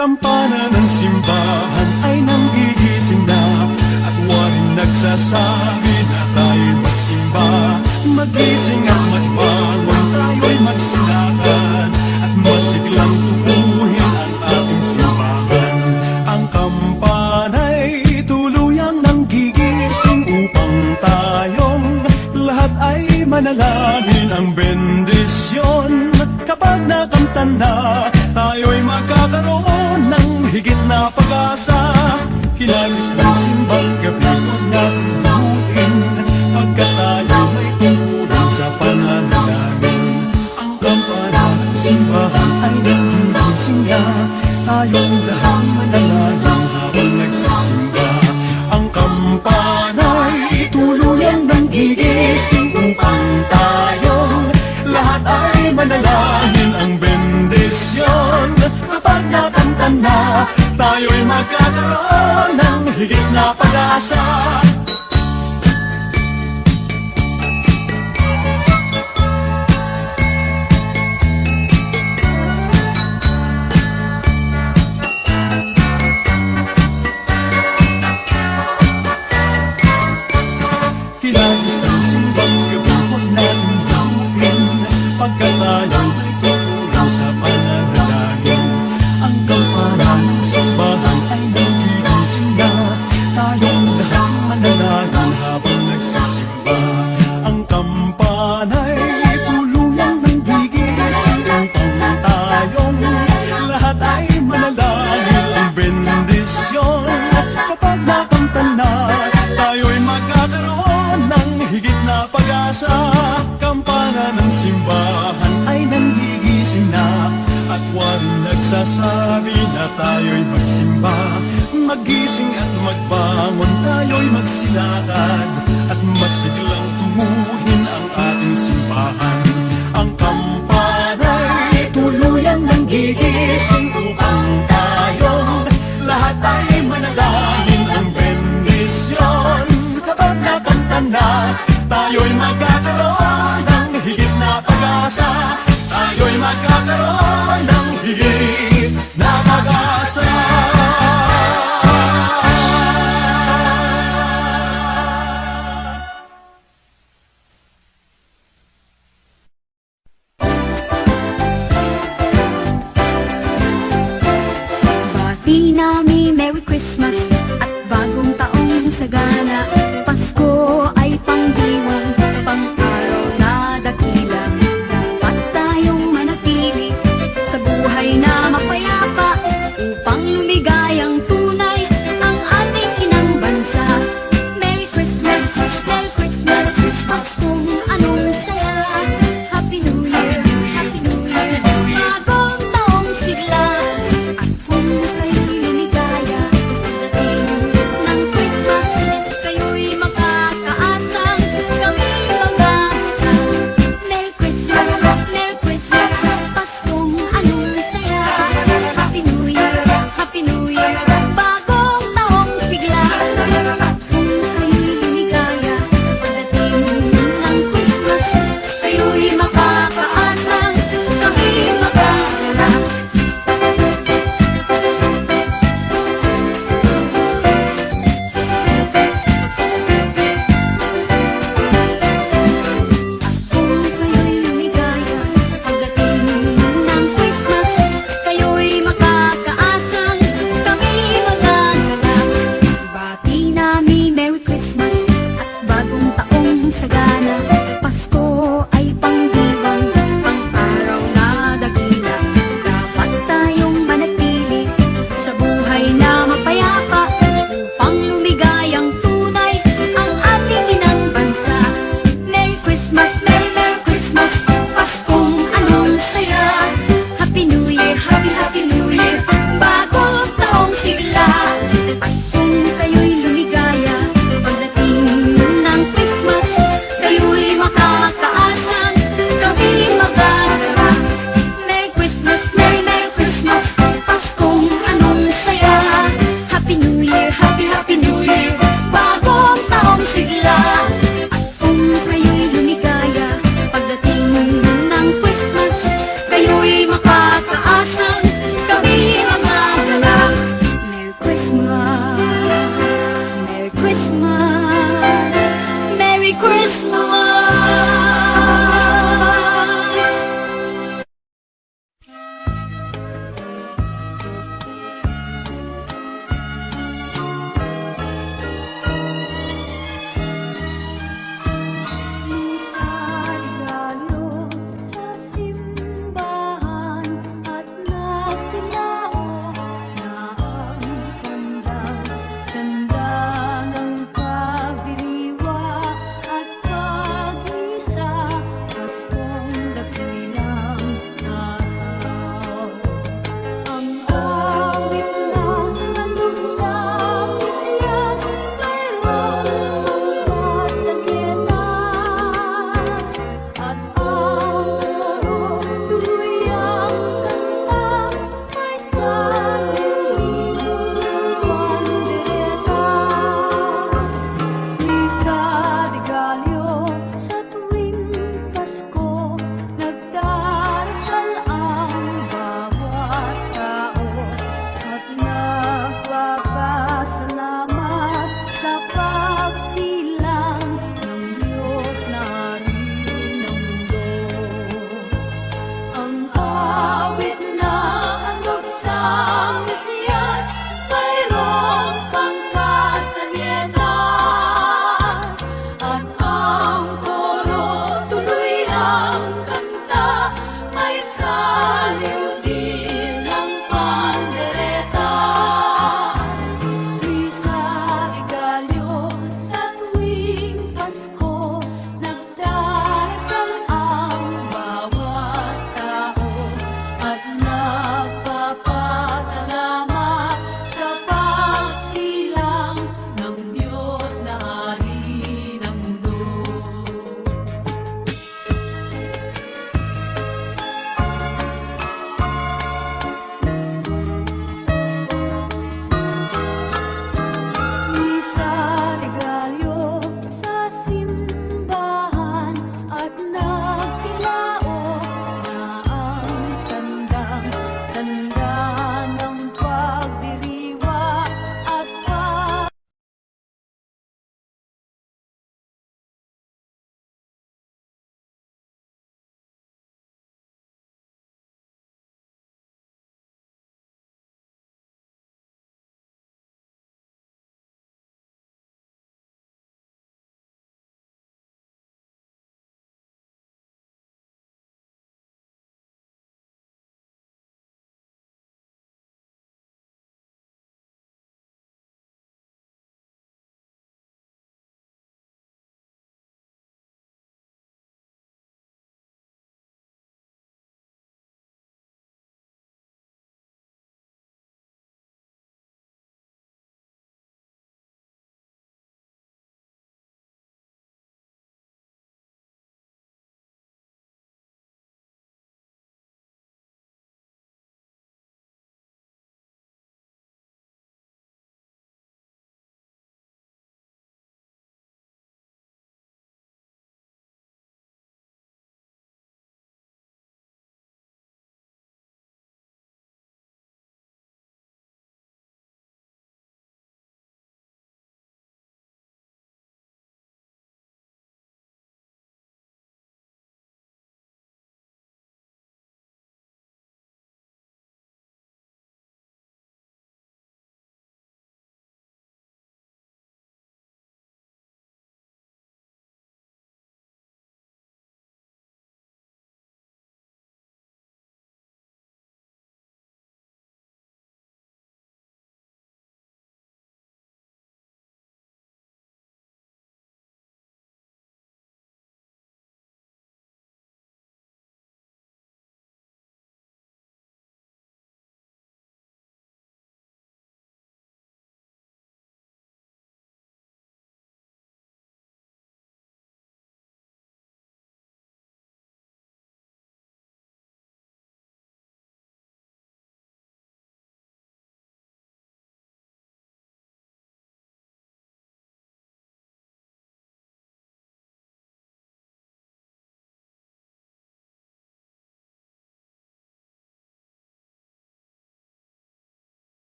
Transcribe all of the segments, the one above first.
Kampana ng simbahan ay nanggigising na, at waring nagsasabi na tayo'y magsimba. Magising at magbangon, tayo'y magsilakan, at masiglang tubuhin ang ating simbahan. Ang kampana'y tuluyang nanggigising upang tayong lahat ay manalangin ang bendisyon. Kapag nakanta na, tayo'y magkakaroon ng higit na pag-asa. Hinagis ng simbang gabi huwag natin luhuin, pagkat tayo may tungkulin sa pananalangin. Ang kampana ng simbahan ay nanggigising na, tayong lahat manalangin habang nagsisimba. Ang kampana'y tuluyang nanggigising upang tayong lahat ay manalangin ang bendisyon. Kapag nakanta na, tayo'y magkakaroon ng higit na pag-asa. Hinagis ng simbang gabi huwag natin luhuin, pagkat tayo'y may tungkulin sa pananalangin. Ang kampana ng simbahan ay nanggigising na, tayong lahat manalangin habang nagsisimba. Ang kampana'y tuluyang nanggigising upang tayong lahat ay manalangin ang bendisyon. Kapag nakanta na, tayo'y magkakaroon ng higit na pag-asa. Kampana ng simbahan ay nanggigising na, at waring nagsasabi na tayo'y magsimba. Magising at magbangon, tayo'y magsilakad, at masiglang tubuhin ang ating simbahan. Ang kampana'y tuluyang nanggigising upang tayong lahat ay manalangin ang bendisyon. Kapag nakanta na, tayo'y magkakaroon ng higit na pag-asa. Tayo'y magkakaroon ng higit na pag-asa. Bati namin Merry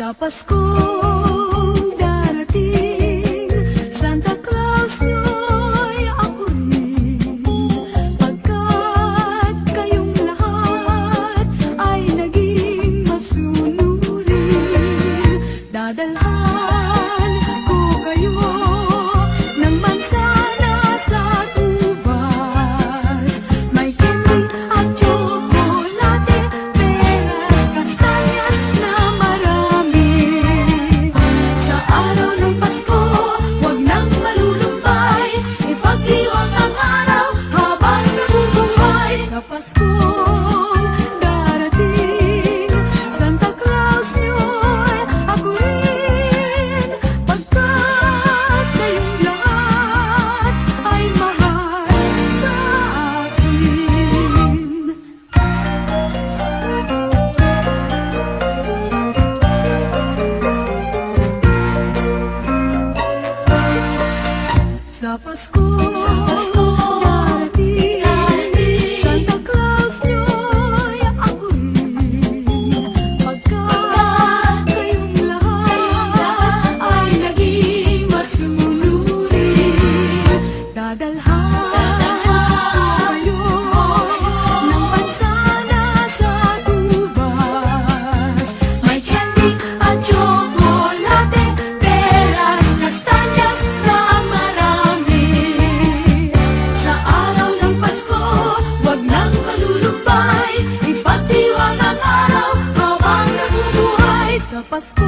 Sa Paskong darating, Santa Claus nyo'y ako rin. Pagkat kayong lahat ay naging masunurin, dadalhan ko kayo ng mansana sa tubas. May candy at tsokolate, peras, kastanyas na marami. Sa araw ng Pasko, huwag nang malulumbay, ipagdiwang ang araw habang nabubuhay. Sa Paskong darating, Santa Claus nyo'y ako rin. Pagkat kayong lahat ay mahal sa akin. Sa Paskong darating, Santa Claus nyo'y ako rin. Pagkat kayong lahat ay naging masunurin, dadalhan ko kayo ng pansana sa tubas. May candy at tsokolate, peras, kastanyas na marami. Sa araw ng Pasko, huwag nang malulumbay, ipagdiwang ang araw habang nabubuhay. Sa Pasko